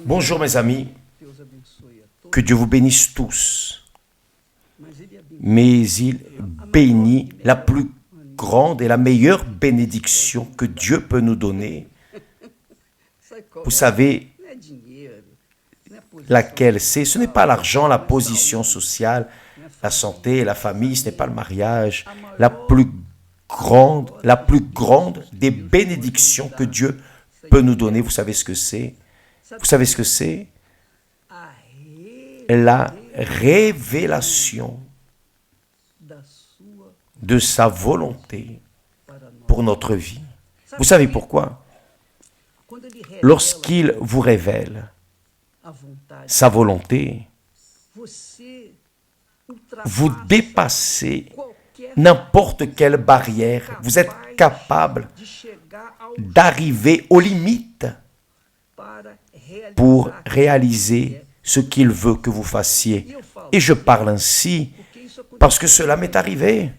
Bonjour mes amis, que Dieu vous bénisse tous. Mais il bénit la plus grande et la meilleure bénédiction que Dieu peut nous donner. Vous savez laquelle c'est? Ce n'est pas l'argent, la position sociale, la santé, la famille, ce n'est pas le mariage. La plus grande des bénédictions que Dieu peut nous donner, vous savez ce que c'est? Vous savez ce que c'est? La révélation de sa volonté pour notre vie. Vous savez pourquoi? Lorsqu'il vous révèle sa volonté, vous dépassez n'importe quelle barrière. Vous êtes capable d'arriver aux limites pour réaliser ce qu'il veut que vous fassiez. Et je parle ainsi parce que cela m'est arrivé.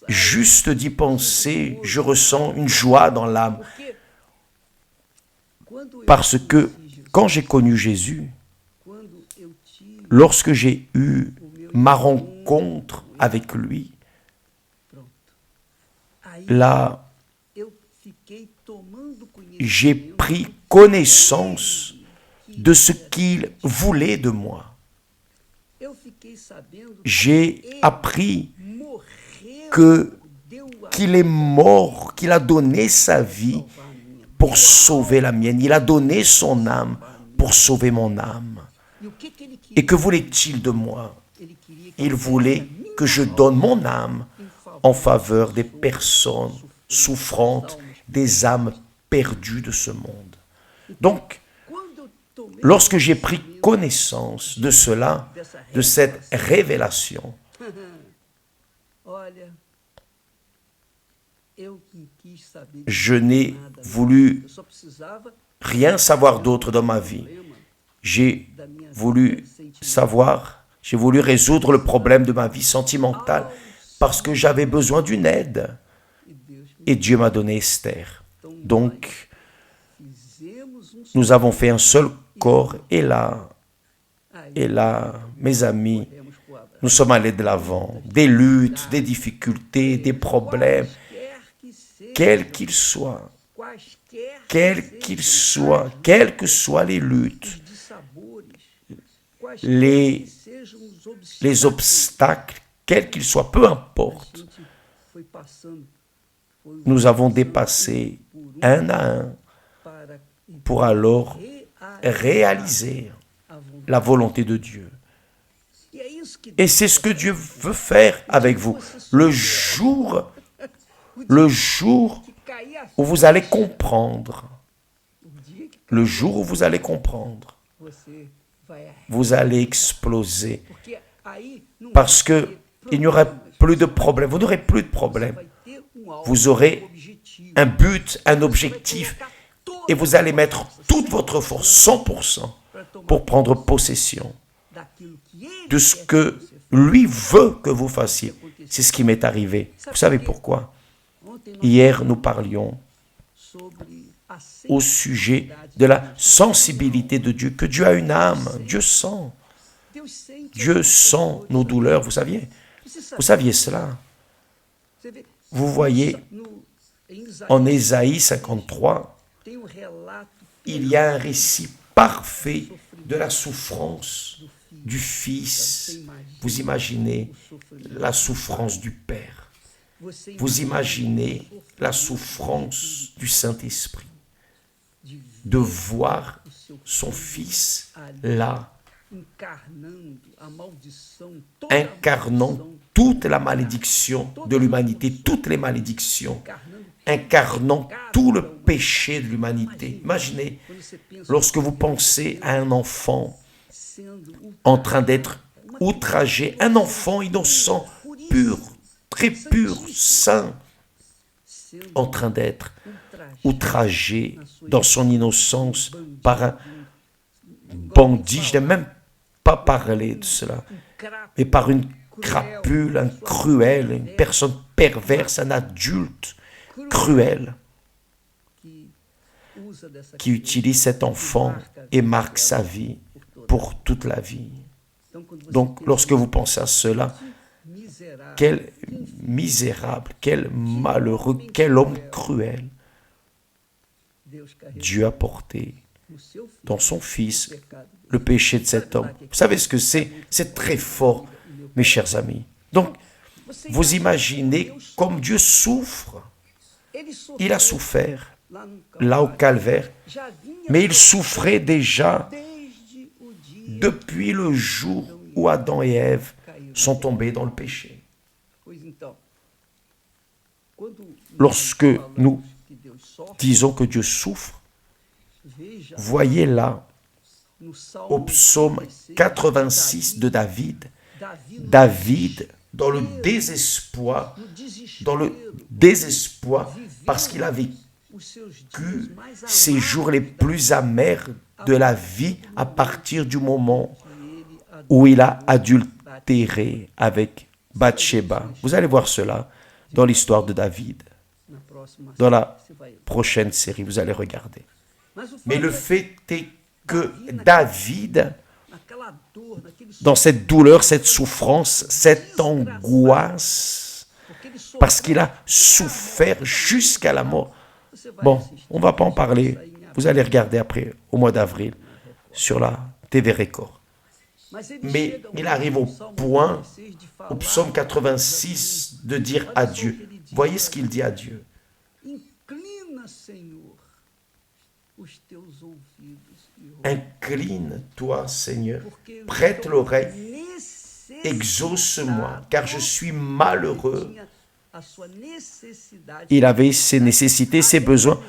Juste d'y penser, je ressens une joie dans l'âme. Parce que quand j'ai connu Jésus, lorsque j'ai eu ma rencontre avec lui, là, j'ai pris connaissance de ce qu'il voulait de moi. J'ai appris qu'il est mort, qu'il a donné sa vie pour sauver la mienne. Il a donné son âme pour sauver mon âme. Et que voulait-il de moi? Il voulait que je donne mon âme en faveur des personnes souffrantes, des âmes perdues de ce monde. Donc, lorsque j'ai pris connaissance de cela, de cette révélation, je n'ai voulu rien savoir d'autre dans ma vie. J'ai voulu résoudre le problème de ma vie sentimentale parce que j'avais besoin d'une aide. Et Dieu m'a donné Esther. Donc, nous avons fait un seul corps et là, mes amis, nous sommes allés de l'avant. Des luttes, des difficultés, des problèmes, quels qu'ils soient, quelles que soient les luttes, les obstacles, quels qu'ils soient, peu importe, nous avons dépassé un à un pour alors réaliser la volonté de Dieu. Et c'est ce que Dieu veut faire avec vous. Le jour où vous allez comprendre, vous allez exploser. Parce qu'il n'y aura plus de problème. Vous n'aurez plus de problème. Vous aurez un but, un objectif, et vous allez mettre toute votre force, 100%, pour prendre possession de ce que lui veut que vous fassiez. C'est ce qui m'est arrivé. Vous savez pourquoi? Hier, nous parlions au sujet de la sensibilité de Dieu, que Dieu a une âme, Dieu sent nos douleurs, vous saviez cela. Vous voyez, en Ésaïe 53, il y a un récit parfait de la souffrance du Fils. Vous imaginez la souffrance du Père. Vous imaginez la souffrance du Saint-Esprit. De voir son Fils là, incarnant toute la malédiction de l'humanité, toutes les malédictions, incarnant tout le péché de l'humanité. Imaginez, lorsque vous pensez à un enfant en train d'être outragé, un enfant innocent, pur, très pur, saint, en train d'être outragé dans son innocence par un bandit, je n'ai même pas parlé de cela, mais par une crapule, un cruel, une personne perverse, un adulte cruel, qui utilise cet enfant et marque sa vie pour toute la vie. Donc, lorsque vous pensez à cela, quel misérable, quel malheureux, quel homme cruel Dieu a porté dans son Fils le péché de cet homme. Vous savez ce que c'est? C'est très fort, mes chers amis. Donc, vous imaginez comme Dieu souffre. Il a souffert là au calvaire, mais il souffrait déjà depuis le jour où Adam et Ève sont tombés dans le péché. Lorsque nous disons que Dieu souffre, voyez là, au psaume 86 de David, David, dans le désespoir, parce qu'il a vécu ses jours les plus amers de la vie à partir du moment où il a adultéré avec Bathsheba. Vous allez voir cela dans l'histoire de David. Dans la prochaine série, vous allez regarder. Mais le fait est que David, dans cette douleur, cette souffrance, cette angoisse, parce qu'il a souffert jusqu'à la mort. Bon, on ne va pas en parler. Vous allez regarder après, au mois d'avril, sur la TV Record. Mais il arrive au point, au psaume 86, de dire à Dieu. Voyez ce qu'il dit à Dieu. Incline-toi, Seigneur, prête l'oreille, exauce-moi, car je suis malheureux. Il avait ses nécessités, ses besoins.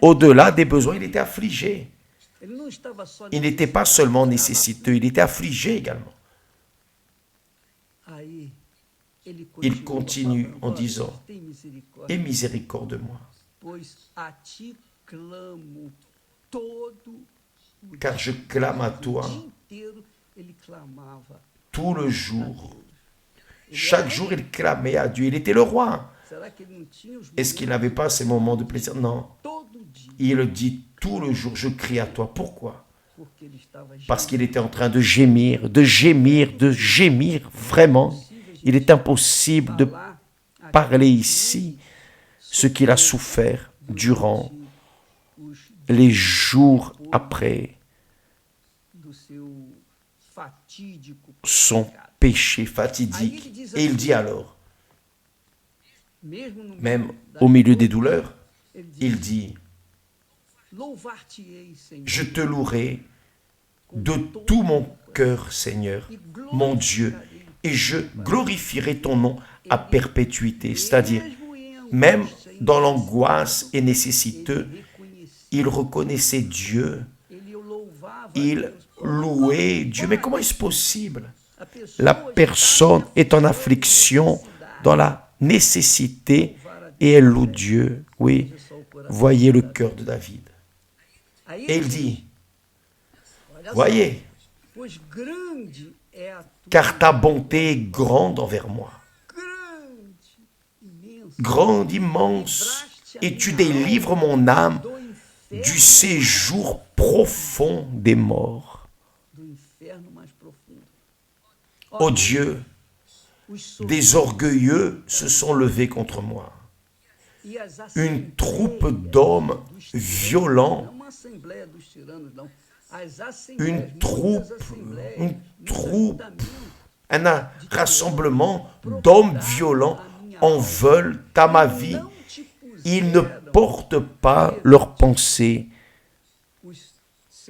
Au-delà des besoins, il était affligé. Il n'était pas seulement nécessiteux, il était affligé également. Il continue en disant, « Aie miséricorde de moi, car je clame à toi tout le jour. » Chaque jour, il clamait à Dieu. Il était le roi. Est-ce qu'il n'avait pas ces moments de plaisir? Non. Il dit tout le jour, je crie à toi. Pourquoi? Parce qu'il était en train de gémir, de gémir, de gémir. Vraiment, il est impossible de parler ici ce qu'il a souffert durant les jours après son péché fatidique. Et il dit alors, même au milieu des douleurs, il dit, je te louerai de tout mon cœur, Seigneur, mon Dieu, et je glorifierai ton nom à perpétuité. C'est-à-dire, même dans l'angoisse et nécessiteux, il reconnaissait Dieu, il louait Dieu. Mais comment est-ce possible? La personne est en affliction, dans la nécessité, et elle loue Dieu. Oui, voyez le cœur de David. Et il dit, voyez, car ta bonté est grande envers moi. Grande, immense, et tu délivres mon âme du séjour profond des morts. Ô Dieu, des orgueilleux se sont levés contre moi. Une troupe d'hommes violents, un rassemblement d'hommes violents en veulent à ma vie. Ils ne portent pas leurs pensées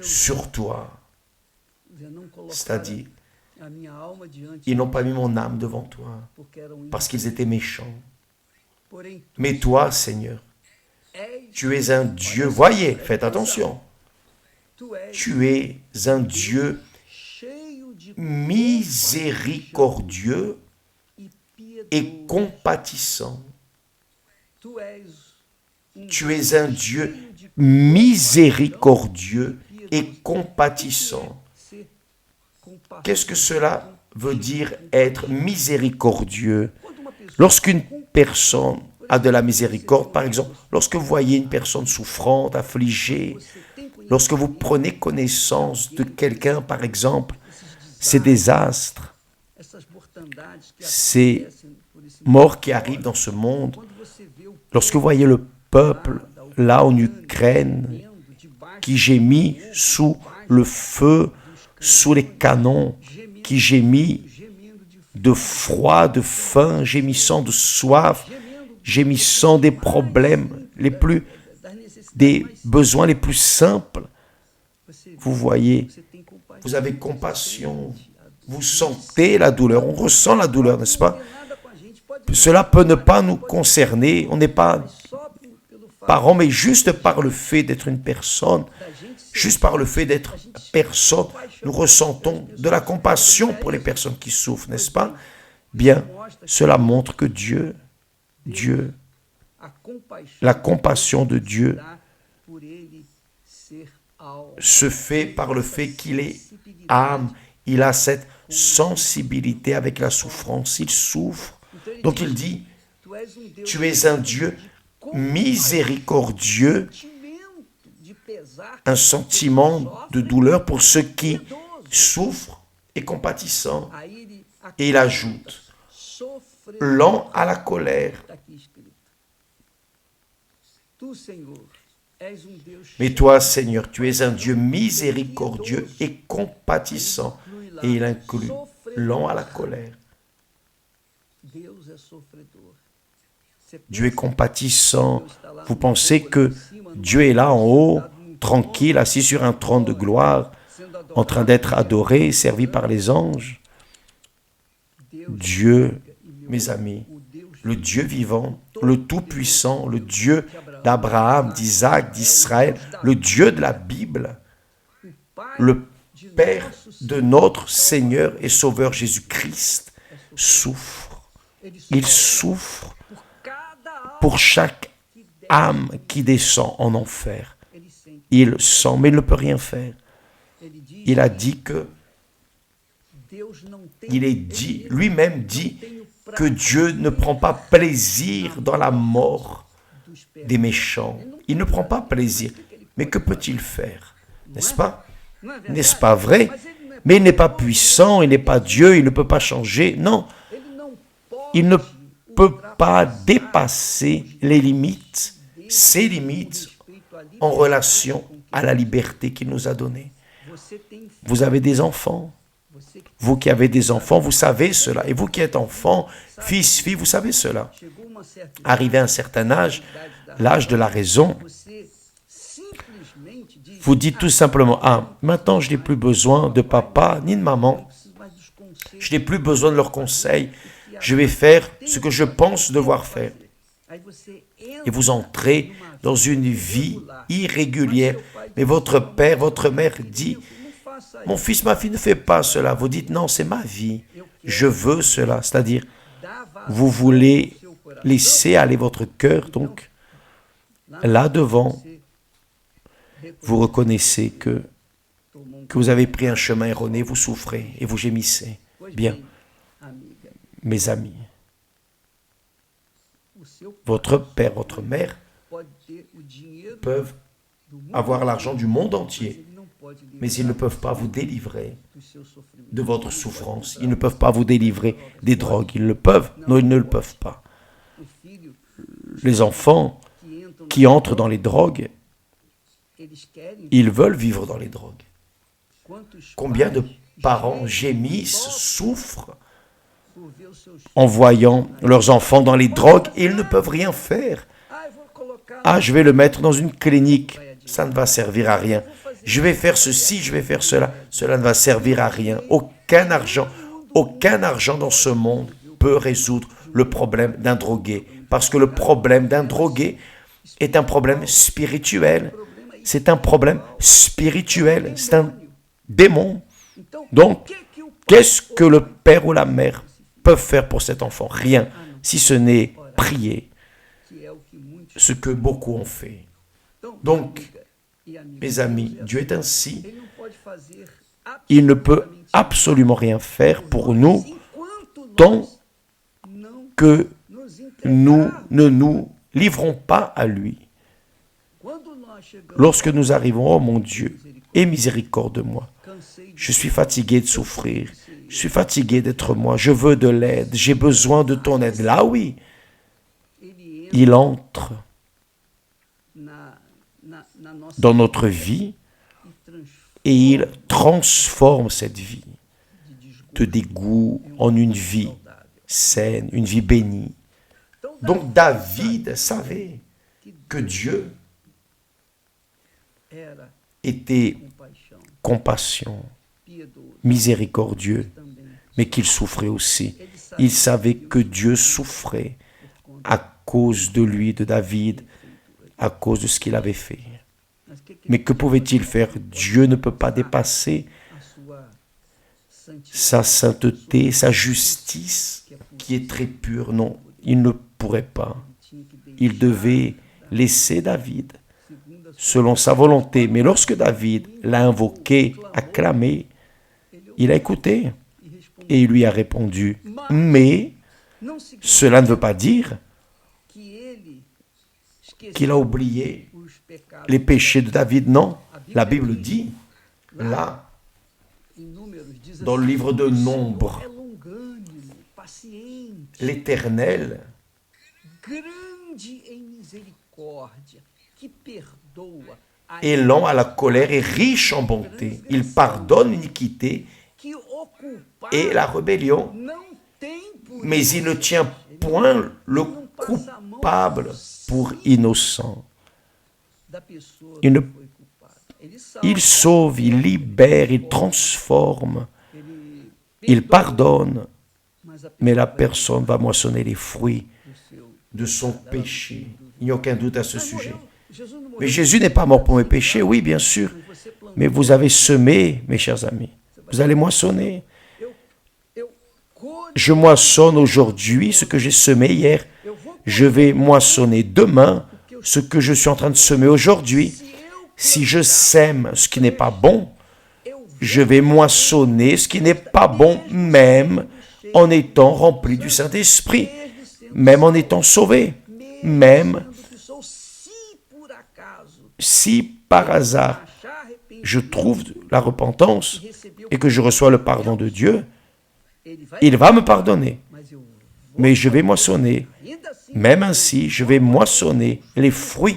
sur toi. C'est-à-dire, ils n'ont pas mis mon âme devant toi parce qu'ils étaient méchants. Mais toi, Seigneur, tu es un Dieu, voyez, faites attention, tu es un Dieu miséricordieux et compatissant. Tu es un Dieu miséricordieux et compatissant. Qu'est-ce que cela veut dire être miséricordieux? Lorsqu'une personne a de la miséricorde. Par exemple, lorsque vous voyez une personne souffrante, affligée, lorsque vous prenez connaissance de quelqu'un, par exemple, ces désastres, ces morts qui arrivent dans ce monde, lorsque vous voyez le peuple là en Ukraine qui gémit sous le feu, sous les canons, qui gémit de froid, de faim, gémissant de soif, gémissant des problèmes des besoins les plus simples. Vous voyez, vous avez compassion, vous sentez la douleur, on ressent la douleur, n'est-ce pas? Cela peut ne pas nous concerner, on n'est pas parents, mais juste par le fait d'être une personne, juste par le fait d'être personne, nous ressentons de la compassion pour les personnes qui souffrent, n'est-ce pas? Bien, cela montre que Dieu, la compassion de Dieu se fait par le fait qu'il est âme, il a cette sensibilité avec la souffrance, il souffre. Donc il dit, tu es un Dieu miséricordieux, un sentiment de douleur pour ceux qui souffrent et compatissant. Et il ajoute, lent à la colère. Mais toi, Seigneur, tu es un Dieu miséricordieux et compatissant. Et il inclut lent à la colère. Dieu est compatissant. Vous pensez que Dieu est là en haut, tranquille, assis sur un trône de gloire, en train d'être adoré, servi par les anges? Dieu, mes amis, le Dieu vivant, le Tout-Puissant, le Dieu d'Abraham, d'Isaac, d'Israël, le Dieu de la Bible, le Père de notre Seigneur et Sauveur Jésus-Christ, souffre. Il souffre pour chaque âme qui descend en enfer. Il sent, mais il ne peut rien faire. Il a dit que, lui-même dit que Dieu ne prend pas plaisir dans la mort des méchants. Il ne prend pas plaisir. Mais que peut-il faire? N'est-ce pas? N'est-ce pas vrai? Mais il n'est pas puissant, il n'est pas Dieu, il ne peut pas changer. Non, il ne peut pas dépasser les limites, ses limites, en relation à la liberté qu'il nous a donnée. Vous avez des enfants. Vous qui avez des enfants, vous savez cela. Et vous qui êtes enfant, fils, fille, vous savez cela. Arrivé à un certain âge, l'âge de la raison, vous dites tout simplement, ah, maintenant je n'ai plus besoin de papa ni de maman. Je n'ai plus besoin de leurs conseils. Je vais faire ce que je pense devoir faire. Et vous entrez dans une vie irrégulière. Mais votre père, votre mère dit, mon fils, ma fille, ne fait pas cela. Vous dites, non, c'est ma vie. Je veux cela. C'est-à-dire, vous voulez laisser aller votre cœur. Donc, là devant, vous reconnaissez que vous avez pris un chemin erroné, vous souffrez et vous gémissez. Bien, mes amis, votre père, votre mère peuvent avoir l'argent du monde entier, mais ils ne peuvent pas vous délivrer de votre souffrance. Ils ne peuvent pas vous délivrer des drogues. Ils le peuvent? Non, ils ne le peuvent pas. Les enfants qui entrent dans les drogues, ils veulent vivre dans les drogues. Combien de parents gémissent, souffrent en voyant leurs enfants dans les drogues et ils ne peuvent rien faire. Ah, je vais le mettre dans une clinique, ça ne va servir à rien. Je vais faire ceci, je vais faire cela, cela ne va servir à rien. Aucun argent dans ce monde peut résoudre le problème d'un drogué. Parce que le problème d'un drogué est un problème spirituel. C'est un problème spirituel, c'est un démon. Donc, qu'est-ce que le père ou la mère peuvent faire pour cet enfant? Rien, si ce n'est prier, ce que beaucoup ont fait. Donc, mes amis, Dieu est ainsi. Il ne peut absolument rien faire pour nous tant que nous ne nous livrons pas à lui. Lorsque nous arrivons, oh mon Dieu, aie miséricorde de moi. Je suis fatigué de souffrir. Je suis fatigué d'être moi. Je veux de l'aide. J'ai besoin de ton aide. Là, oui, il entre dans notre vie et il transforme cette vie de dégoût en une vie saine, une vie bénie. Donc David savait que Dieu était compassion, miséricordieux, mais qu'il souffrait aussi. Il savait que Dieu souffrait à cause de lui, de David, à cause de ce qu'il avait fait. Mais que pouvait-il faire? Dieu ne peut pas dépasser sa sainteté, sa justice, qui est très pure. Non, il ne pourrait pas. Il devait laisser David selon sa volonté. Mais lorsque David l'a invoqué, acclamé, il a écouté et il lui a répondu. Mais cela ne veut pas dire qu'il a oublié les péchés de David. Non, la Bible dit, là, dans le livre de Nombres, l'Éternel est lent à la colère et riche en bonté. Il pardonne l'iniquité et la rébellion, mais il ne tient point le coupable pour innocent. Il sauve, il libère, il transforme, il pardonne, mais la personne va moissonner les fruits de son péché. Il n'y a aucun doute à ce sujet. Mais Jésus n'est pas mort pour mes péchés, oui, bien sûr. Mais vous avez semé, mes chers amis. Vous allez moissonner. Je moissonne aujourd'hui ce que j'ai semé hier. Je vais moissonner demain ce que je suis en train de semer aujourd'hui. Si je sème ce qui n'est pas bon, je vais moissonner ce qui n'est pas bon, même en étant rempli du Saint-Esprit, même en étant sauvé, même si par hasard je trouve la repentance et que je reçois le pardon de Dieu, il va me pardonner. Mais je vais moissonner. Même ainsi, je vais moissonner les fruits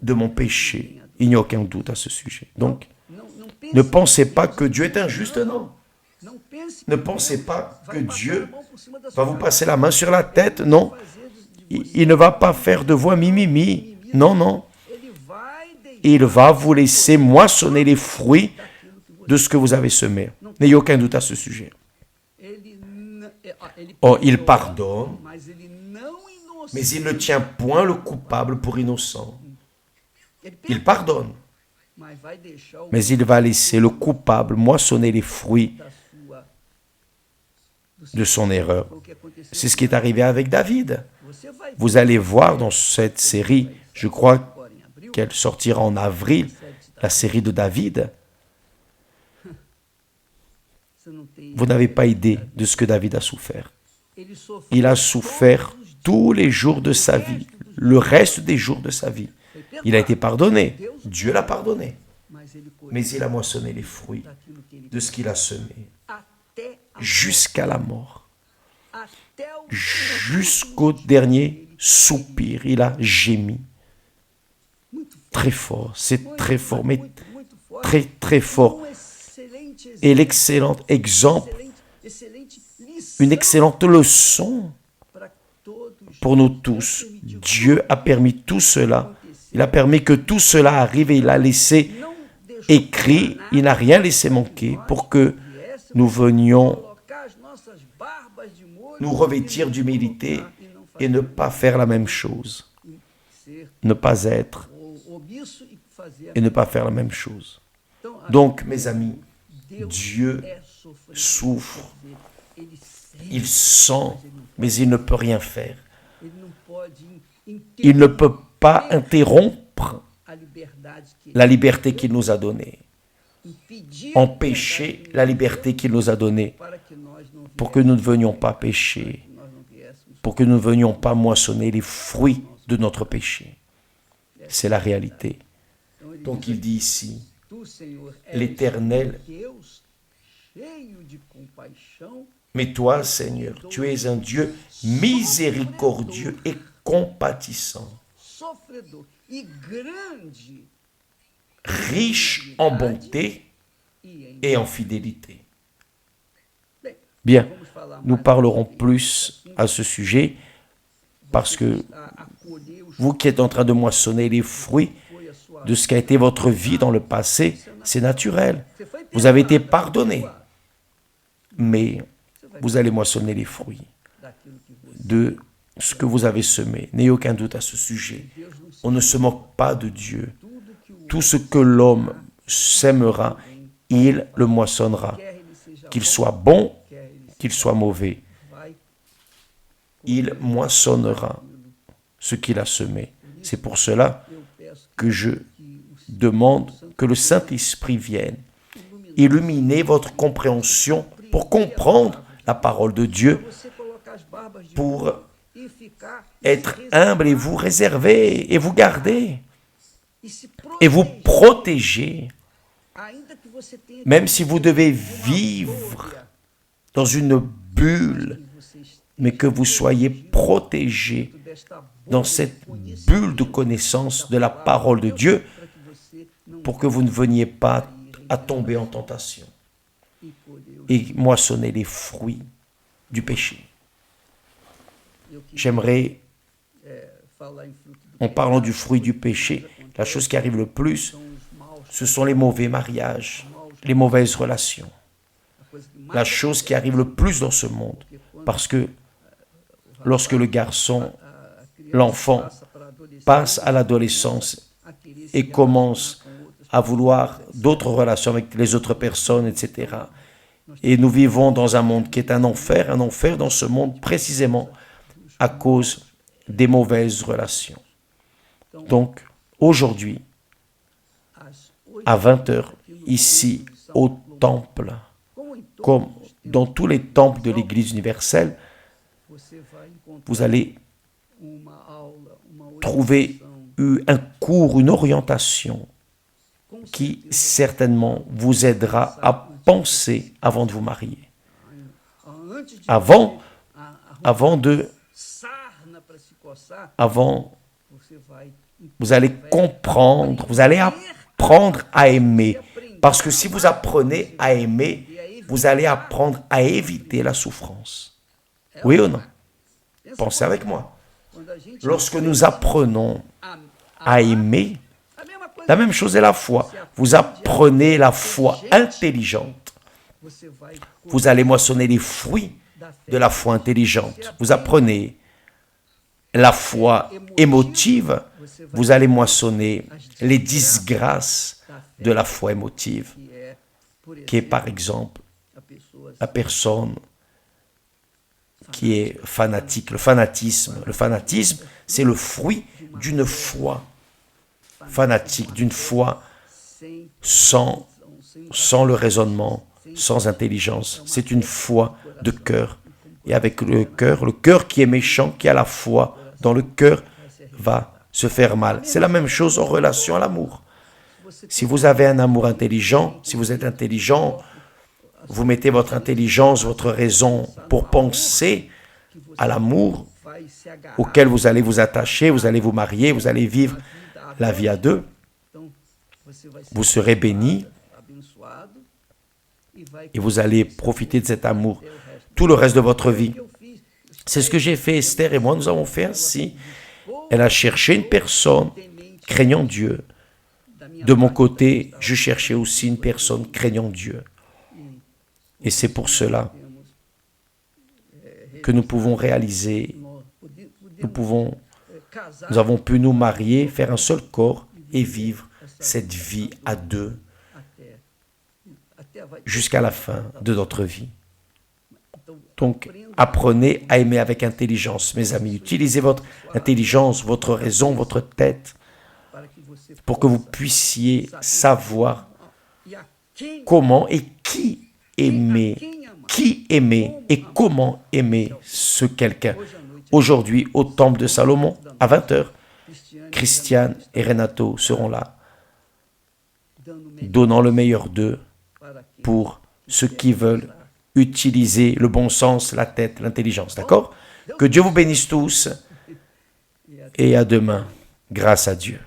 de mon péché. Il n'y a aucun doute à ce sujet. Donc, ne pensez pas que Dieu est injuste, non. Ne pensez pas que Dieu va vous passer la main sur la tête, non. Il ne va pas faire de voix mimimi, non, non. Il va vous laisser moissonner les fruits de ce que vous avez semé. N'ayez aucun doute à ce sujet. Oh, il pardonne, mais il ne tient point le coupable pour innocent. Il pardonne, mais il va laisser le coupable moissonner les fruits de son erreur. C'est ce qui est arrivé avec David. Vous allez voir dans cette série, je crois qu'elle sortira en avril, la série de David. Vous n'avez pas idée de ce que David a souffert. Il a souffert tous les jours de sa vie, le reste des jours de sa vie. Il a été pardonné, Dieu l'a pardonné, mais il a moissonné les fruits de ce qu'il a semé, jusqu'à la mort, jusqu'au dernier soupir, il a gémi. Très fort, c'est très fort, mais très très fort. Et l'excellent exemple, une excellente leçon pour nous tous. Dieu a permis tout cela. Il a permis que tout cela arrive et il a laissé écrit, il n'a rien laissé manquer pour que nous venions nous revêtir d'humilité et ne pas faire la même chose. Ne pas être et ne pas faire la même chose. Donc, mes amis, Dieu souffre, il sent, mais il ne peut rien faire. Il ne peut pas interrompre la liberté qu'il nous a donnée, empêcher la liberté qu'il nous a donnée pour que nous ne venions pas pécher, pour que nous ne venions pas moissonner les fruits de notre péché. C'est la réalité. Donc il dit ici, l'Éternel, mais toi, Seigneur, tu es un Dieu miséricordieux et compatissant, riche en bonté et en fidélité. Bien, nous parlerons plus à ce sujet parce que vous qui êtes en train de moissonner les fruits de ce qu'a été votre vie dans le passé, c'est naturel. Vous avez été pardonné, mais vous allez moissonner les fruits de ce que vous avez semé. N'ayez aucun doute à ce sujet. On ne se moque pas de Dieu. Tout ce que l'homme sèmera, il le moissonnera. Qu'il soit bon, qu'il soit mauvais, il moissonnera ce qu'il a semé. C'est pour cela que je demande que le Saint-Esprit vienne illuminer votre compréhension pour comprendre la parole de Dieu, pour être humble et vous réserver et vous garder et vous protéger, même si vous devez vivre dans une bulle, mais que vous soyez protégés dans cette bulle de connaissance de la parole de Dieu pour que vous ne veniez pas à tomber en tentation et moissonner les fruits du péché. J'aimerais, en parlant du fruit du péché, la chose qui arrive le plus, ce sont les mauvais mariages, les mauvaises relations. La chose qui arrive le plus dans ce monde, parce que lorsque le garçon, l'enfant, passe à l'adolescence et commence à vouloir d'autres relations avec les autres personnes, etc. Et nous vivons dans un monde qui est un enfer dans ce monde précisément à cause des mauvaises relations. Donc, aujourd'hui, à 20h, ici, au temple, comme dans tous les temples de l'Église universelle, vous allez trouver un cours, une orientation qui certainement vous aidera à penser avant de vous marier. Avant, vous allez comprendre, vous allez apprendre à aimer. Parce que si vous apprenez à aimer, vous allez apprendre à éviter la souffrance. Oui ou non? Pensez avec moi. Lorsque nous apprenons à aimer, la même chose est la foi. Vous apprenez la foi intelligente. Vous allez moissonner les fruits de la foi intelligente. Vous apprenez la foi émotive, vous allez moissonner les disgrâces de la foi émotive, qui est par exemple la personne qui est fanatique. Le fanatisme, c'est le fruit d'une foi fanatique, d'une foi sans le raisonnement, sans intelligence. C'est une foi de cœur. Et avec le cœur qui est méchant, qui a la foi dans le cœur, va se faire mal. C'est la même chose en relation à l'amour. Si vous avez un amour intelligent, si vous êtes intelligent, vous mettez votre intelligence, votre raison pour penser à l'amour auquel vous allez vous attacher, vous allez vous marier, vous allez vivre la vie à deux. Vous serez bénis et vous allez profiter de cet amour tout le reste de votre vie. C'est ce que j'ai fait, Esther et moi, nous avons fait ainsi. Elle a cherché une personne craignant Dieu. De mon côté, je cherchais aussi une personne craignant Dieu. Et c'est pour cela que nous pouvons réaliser, nous avons pu nous marier, faire un seul corps et vivre cette vie à deux jusqu'à la fin de notre vie. Donc, apprenez à aimer avec intelligence, mes amis. Utilisez votre intelligence, votre raison, votre tête, pour que vous puissiez savoir comment et qui aimer et comment aimer ce quelqu'un. aujourd'hui au temple de Salomon à 20h. Christiane et Renato seront là, donnant le meilleur d'eux pour ceux qui veulent utiliser le bon sens, la tête, l'intelligence. D'accord? Que Dieu vous bénisse tous et à demain, grâce à Dieu.